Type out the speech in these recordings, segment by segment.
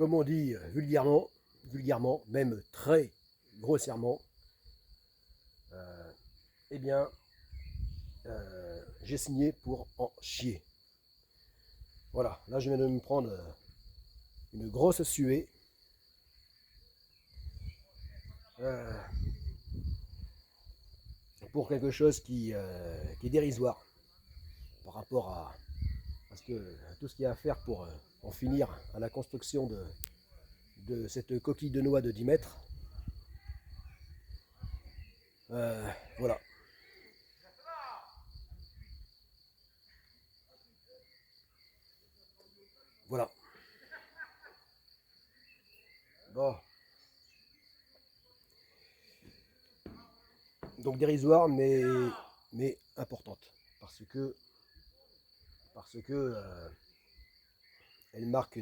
comme on dit vulgairement, même très grossièrement, eh bien, j'ai signé pour en chier. Voilà, là je viens de me prendre une grosse suée. Pour quelque chose qui est dérisoire par rapport à parce que tout ce qu'il y a à faire pour en finir à la construction de cette coquille de noix de 10 mètres. Voilà. Voilà. Bon. Donc dérisoire, mais importante. Parce que elle marque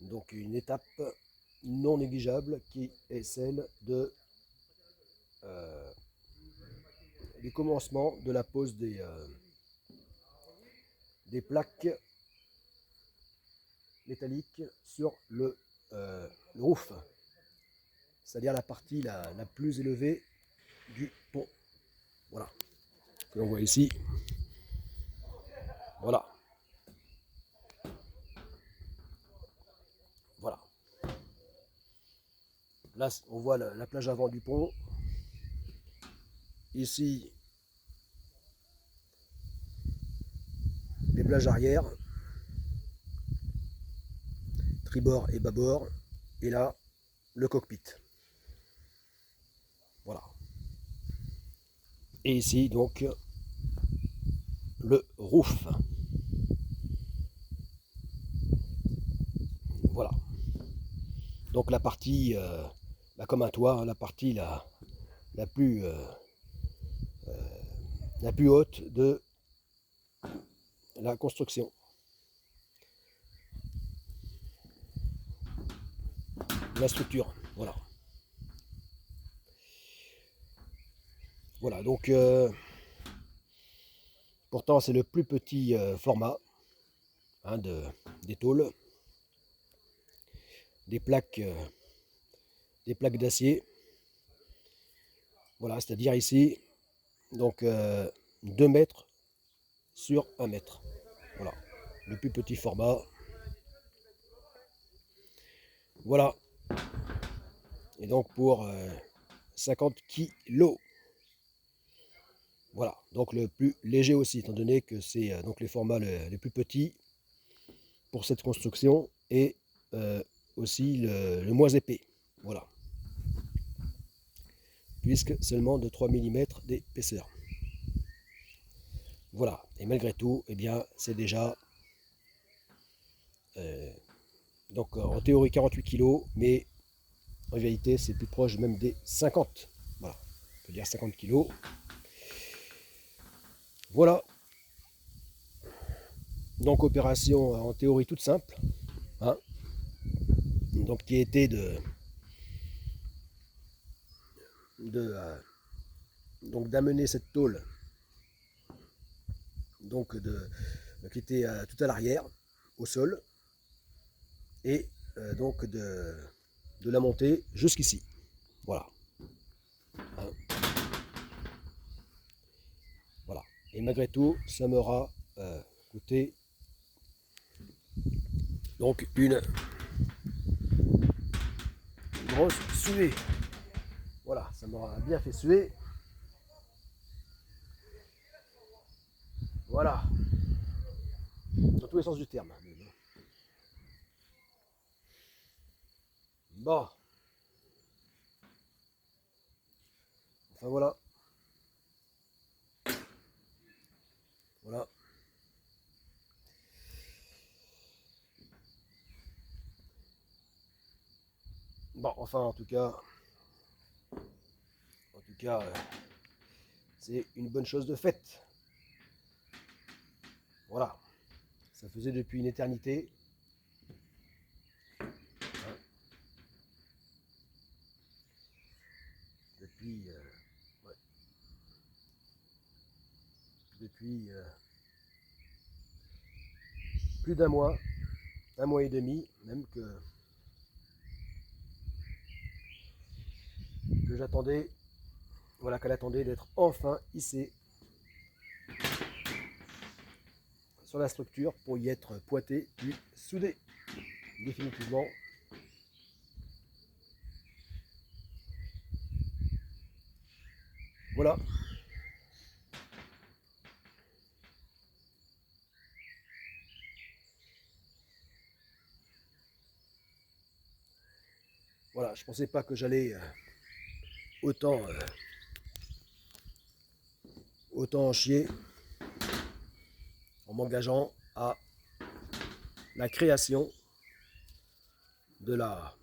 donc une étape non négligeable qui est celle de du commencement de la pose des plaques métalliques sur le roof, c'est-à-dire la partie la plus élevée du pont. Voilà, que l'on voit ici. Voilà. Voilà. Là, on voit la plage avant du pont. Ici, les plages arrière, tribord et bâbord. Et là, le cockpit. Voilà. Et ici, donc, le roof. Voilà. Donc la partie, comme un toit, la partie la plus haute de la construction. La structure, voilà. Voilà, donc pourtant c'est le plus petit format hein, des tôles, des plaques d'acier. Voilà, c'est-à-dire ici, donc 2 mètres sur 1 mètre. Voilà, le plus petit format. Voilà. Et donc pour 50 kilos. Voilà, donc le plus léger aussi, étant donné que c'est donc les formats les plus petits pour cette construction et aussi le moins épais. Voilà. Puisque seulement de 3 mm d'épaisseur. Voilà, et malgré tout, eh bien, c'est déjà donc en théorie 48 kg, mais en réalité c'est plus proche même des 50. Voilà, on peut dire 50 kg. Voilà. Donc opération en théorie toute simple, hein, donc qui était donc d'amener cette tôle donc qui était tout à l'arrière au sol et donc de la monter jusqu'ici. Voilà. Hein. Voilà. Et malgré tout, ça m'aura coûté donc une grosse suée. Voilà, ça m'aura bien fait suer. Voilà. Dans tous les sens du terme. Bon. Enfin voilà. Voilà. Bon, enfin en tout cas, c'est une bonne chose de faite. Voilà. Ça faisait depuis une éternité. Hein. Depuis, ouais. Depuis plus d'un mois un mois et demi même que j'attendais, voilà, qu'elle attendait d'être enfin hissée sur la structure pour y être pointée puis soudée définitivement. Voilà. Voilà, je pensais pas que j'allais autant en chier en m'engageant à la création de la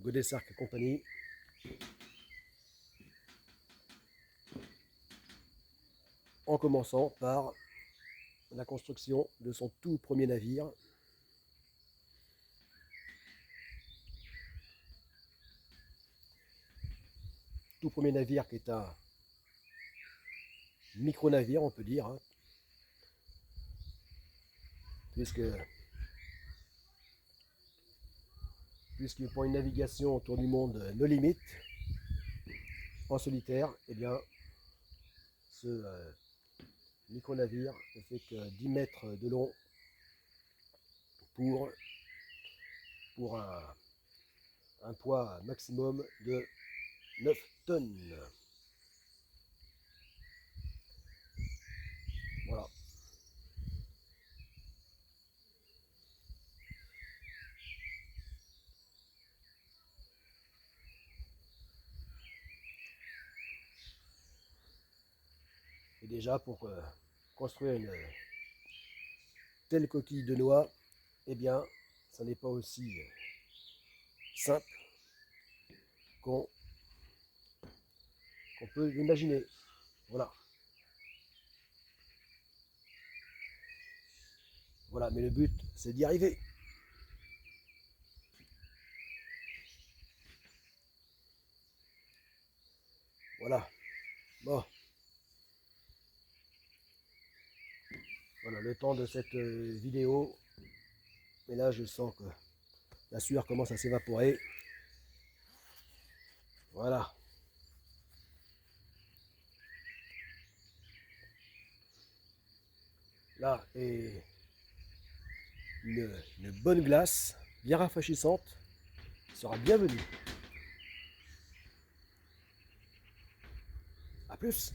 Godess Arc Company. En commençant par la construction de son tout premier navire. Tout premier navire qui est un micro-navire, on peut dire, hein, puisque pour une navigation autour du monde no limite, en solitaire, eh bien, ce micro-navire ne fait que 10 mètres de long pour un poids maximum de 9 tonnes. Voilà. Et déjà, pour construire une telle coquille de noix, eh bien, ça n'est pas aussi simple qu'on peut l'imaginer. Voilà. Voilà, mais le but, c'est d'y arriver. Voilà. Bon. Voilà, le temps de cette vidéo. Et là, je sens que la sueur commence à s'évaporer. Voilà. Là est une bonne glace, bien rafraîchissante, sera bienvenue. A plus.